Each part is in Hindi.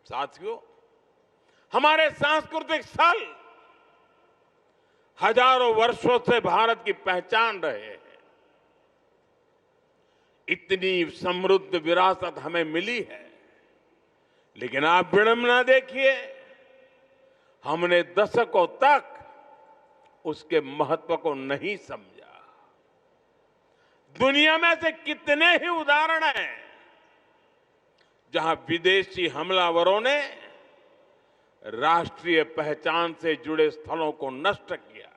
साथियों, हमारे सांस्कृतिक स्थल हजारों वर्षों से भारत की पहचान रहे हैं। इतनी समृद्ध विरासत हमें मिली है, लेकिन आप विडंबना देखिए, हमने दशकों तक उसके महत्व को नहीं समझा। दुनिया में से कितने ही उदाहरण हैं जहां विदेशी हमलावरों ने राष्ट्रीय पहचान से जुड़े स्थलों को नष्ट किया,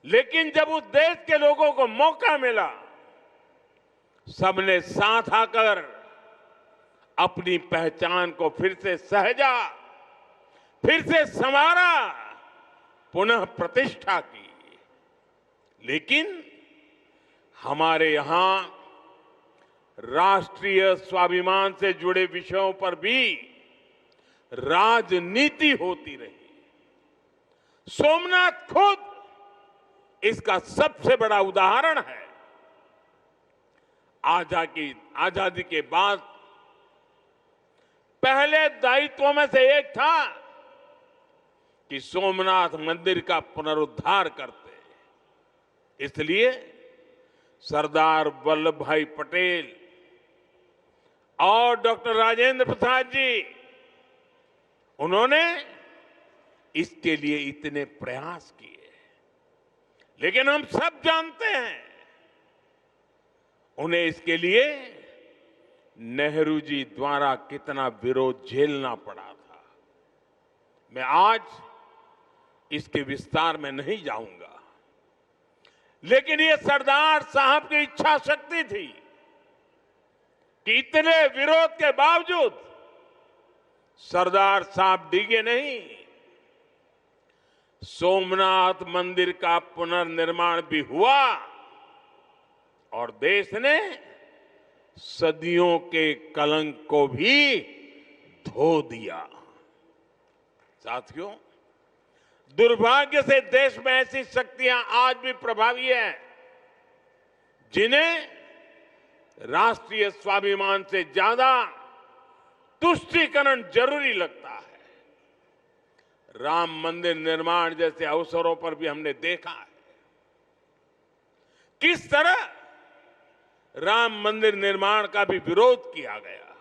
लेकिन जब उस देश के लोगों को मौका मिला, सबने साथ आकर अपनी पहचान को फिर से सहेजा, फिर से संवारा, पुनः प्रतिष्ठा की। लेकिन हमारे यहां राष्ट्रीय स्वाभिमान से जुड़े विषयों पर भी राजनीति होती रही। सोमनाथ खुद इसका सबसे बड़ा उदाहरण है। आजादी के बाद पहले दायित्वों में से एक था कि सोमनाथ मंदिर का पुनरुद्धार करते। इसलिए सरदार वल्लभ भाई पटेल और डॉक्टर राजेंद्र प्रसाद जी, उन्होंने इसके लिए इतने प्रयास किए। लेकिन हम सब जानते हैं, उन्हें इसके लिए नेहरू जी द्वारा कितना विरोध झेलना पड़ा था। मैं आज इसके विस्तार में नहीं जाऊंगा, लेकिन ये सरदार साहब की इच्छा शक्ति थी कि इतने विरोध के बावजूद सरदार साहब डिगे नहीं। सोमनाथ मंदिर का पुनर्निर्माण भी हुआ और देश ने सदियों के कलंक को भी धो दिया। साथियों, दुर्भाग्य से देश में ऐसी शक्तियां आज भी प्रभावी हैं जिन्हें राष्ट्रीय स्वाभिमान से ज्यादा तुष्टीकरण जरूरी लगता है। राम मंदिर निर्माण जैसे अवसरों पर भी हमने देखा है किस तरह राम मंदिर निर्माण का भी विरोध किया गया।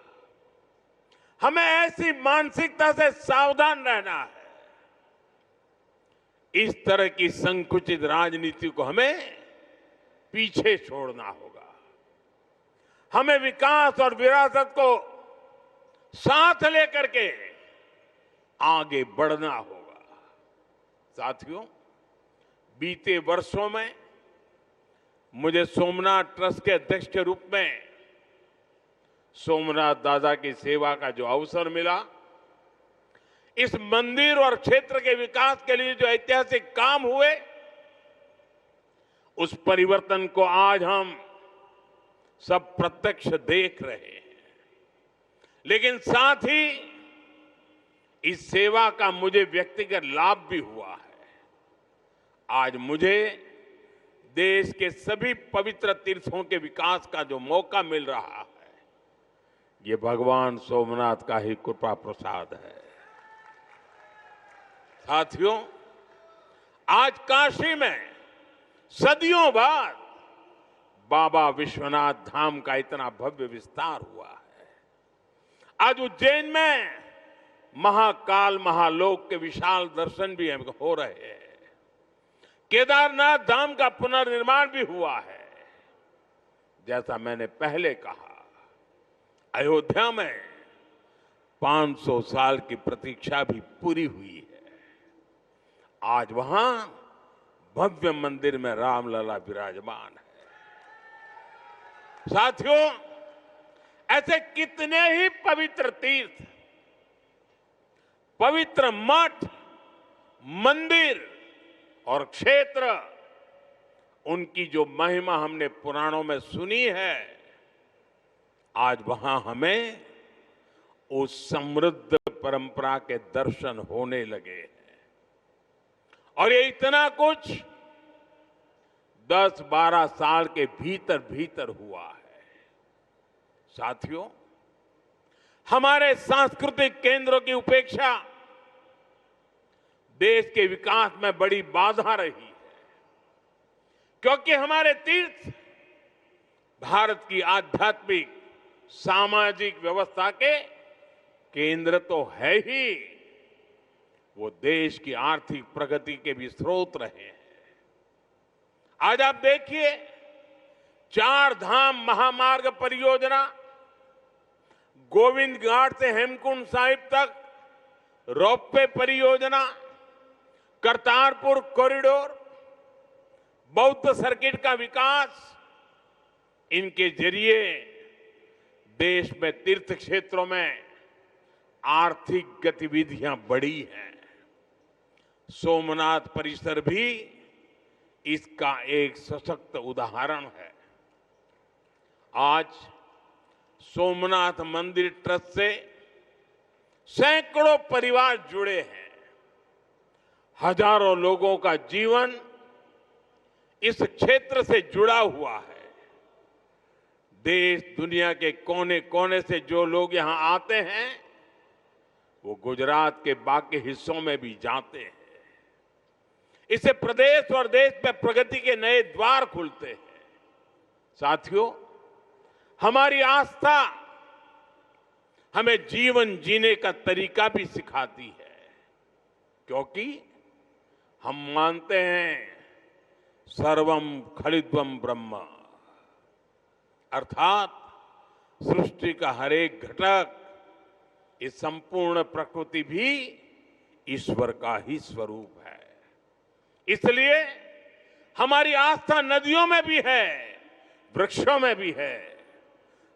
हमें ऐसी मानसिकता से सावधान रहना है। इस तरह की संकुचित राजनीति को हमें पीछे छोड़ना होगा। हमें विकास और विरासत को साथ लेकर के आगे बढ़ना होगा। साथियों, बीते वर्षों में मुझे सोमनाथ ट्रस्ट के अध्यक्ष के रूप में सोमनाथ दादा की सेवा का जो अवसर मिला, इस मंदिर और क्षेत्र के विकास के लिए जो ऐतिहासिक काम हुए, उस परिवर्तन को आज हम सब प्रत्यक्ष देख रहे हैं। लेकिन साथ ही इस सेवा का मुझे व्यक्तिगत लाभ भी हुआ है। आज मुझे देश के सभी पवित्र तीर्थों के विकास का जो मौका मिल रहा है, ये भगवान सोमनाथ का ही कृपा प्रसाद है। साथियों, आज काशी में सदियों बाद बाबा विश्वनाथ धाम का इतना भव्य विस्तार हुआ है। आज उज्जैन में महाकाल महालोक के विशाल दर्शन भी हो रहे हैं। केदारनाथ धाम का पुनर्निर्माण भी हुआ है। जैसा मैंने पहले कहा, अयोध्या में 500 साल की प्रतीक्षा भी पूरी हुई है। आज वहां भव्य मंदिर में रामलला विराजमान है। साथियों, ऐसे कितने ही पवित्र तीर्थ, पवित्र मठ, मंदिर और क्षेत्र, उनकी जो महिमा हमने पुराणों में सुनी है, आज वहां हमें उस समृद्ध परंपरा के दर्शन होने लगे हैं। और ये इतना कुछ 10-12 साल के भीतर भीतर हुआ है। साथियों, हमारे सांस्कृतिक केंद्रों की उपेक्षा देश के विकास में बड़ी बाधा रही है, क्योंकि हमारे तीर्थ भारत की आध्यात्मिक सामाजिक व्यवस्था के केंद्र तो है ही, वो देश की आर्थिक प्रगति के भी स्रोत रहे हैं। आज आप देखिए, 4 धाम महामार्ग परियोजना, गोविंद घाट से हेमकुंड साहिब तक रोपवे परियोजना, करतारपुर कॉरिडोर, बौद्ध सर्किट का विकास, इनके जरिए देश में तीर्थ क्षेत्रों में आर्थिक गतिविधियां बढ़ी हैं। सोमनाथ परिसर भी इसका एक सशक्त उदाहरण है। आज सोमनाथ मंदिर ट्रस्ट से सैकड़ों परिवार जुड़े हैं। हजारों लोगों का जीवन इस क्षेत्र से जुड़ा हुआ है। देश दुनिया के कोने कोने से जो लोग यहां आते हैं, वो गुजरात के बाकी हिस्सों में भी जाते हैं। इससे प्रदेश और देश में प्रगति के नए द्वार खुलते हैं। साथियों, हमारी आस्था हमें जीवन जीने का तरीका भी सिखाती है, क्योंकि हम मानते हैं सर्वम खलिद्वम ब्रह्म, अर्थात सृष्टि का हर एक घटक, इस संपूर्ण प्रकृति भी ईश्वर का ही स्वरूप है। इसलिए हमारी आस्था नदियों में भी है, वृक्षों में भी है।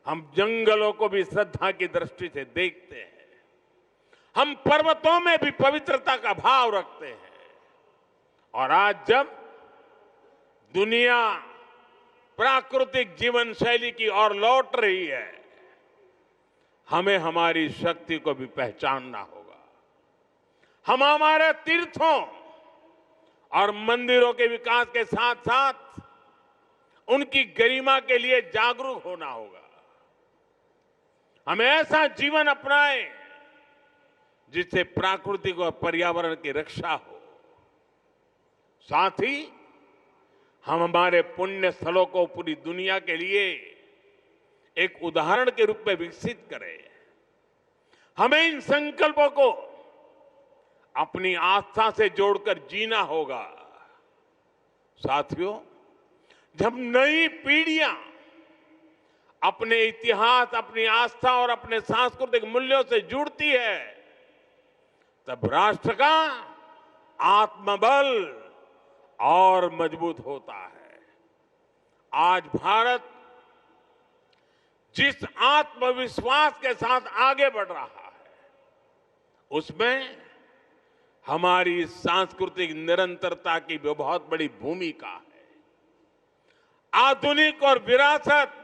हम जंगलों को भी श्रद्धा की दृष्टि से देखते हैं। हम पर्वतों में भी पवित्रता का भाव रखते हैं। और आज जब दुनिया प्राकृतिक जीवन शैली की ओर लौट रही है, हमें हमारी शक्ति को भी पहचानना होगा। हम हमारे तीर्थों और मंदिरों के विकास के साथ साथ उनकी गरिमा के लिए जागरूक होना होगा। हमें ऐसा जीवन अपनाएं जिससे प्राकृतिक और पर्यावरण की रक्षा हो। साथ ही हम हमारे पुण्य स्थलों को पूरी दुनिया के लिए एक उदाहरण के रूप में विकसित करें। हमें इन संकल्पों को अपनी आस्था से जोड़कर जीना होगा। साथियों, जब नई पीढ़ियां अपने इतिहास, अपनी आस्था और अपने सांस्कृतिक मूल्यों से जुड़ती है, तब राष्ट्र का आत्मबल और मजबूत होता है। आज भारत जिस आत्मविश्वास के साथ आगे बढ़ रहा है, उसमें हमारी सांस्कृतिक निरंतरता की भी बहुत बड़ी भूमिका है। आधुनिक और विरासत,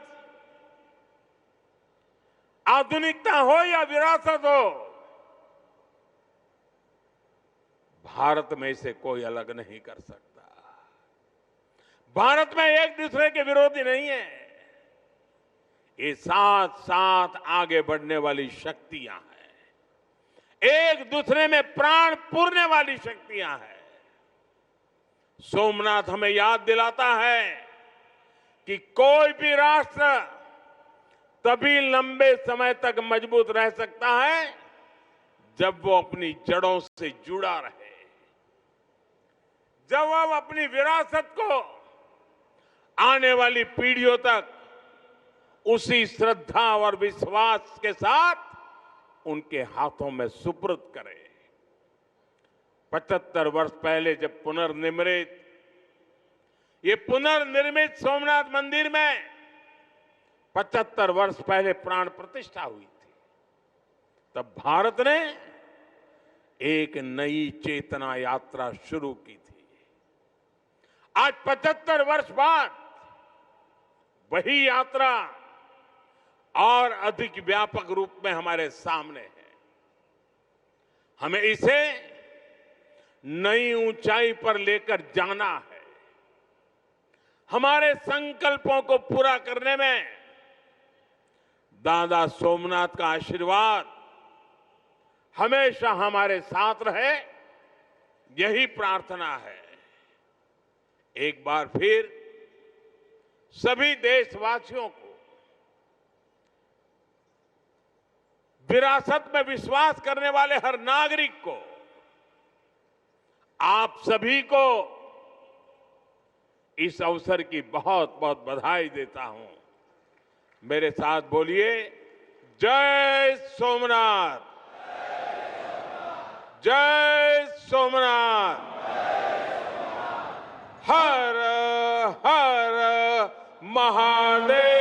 आधुनिकता हो या विरासत हो, भारत में इसे कोई अलग नहीं कर सकता। भारत में एक दूसरे के विरोधी नहीं है, ये साथ साथ आगे बढ़ने वाली शक्तियां हैं, एक दूसरे में प्राण पूरने वाली शक्तियां हैं। सोमनाथ हमें याद दिलाता है कि कोई भी राष्ट्र तभी लंबे समय तक मजबूत रह सकता है जब वो अपनी जड़ों से जुड़ा रहे, जब वो अपनी विरासत को आने वाली पीढ़ियों तक उसी श्रद्धा और विश्वास के साथ उनके हाथों में सुपुर्द करें। 75 वर्ष पहले जब ये पुनर्निर्मित सोमनाथ मंदिर में 75 वर्ष पहले प्राण प्रतिष्ठा हुई थी, तब भारत ने एक नई चेतना यात्रा शुरू की थी। आज 75 वर्ष बाद वही यात्रा और अधिक व्यापक रूप में हमारे सामने है। हमें इसे नई ऊंचाई पर लेकर जाना है। हमारे संकल्पों को पूरा करने में दादा सोमनाथ का आशीर्वाद हमेशा हमारे साथ रहे, यही प्रार्थना है। एक बार फिर सभी देशवासियों को, विरासत में विश्वास करने वाले हर नागरिक को, आप सभी को इस अवसर की बहुत बहुत बधाई देता हूं। मेरे साथ बोलिए, जय सोमनाथ, जय सोमनाथ, हर हर महादेव।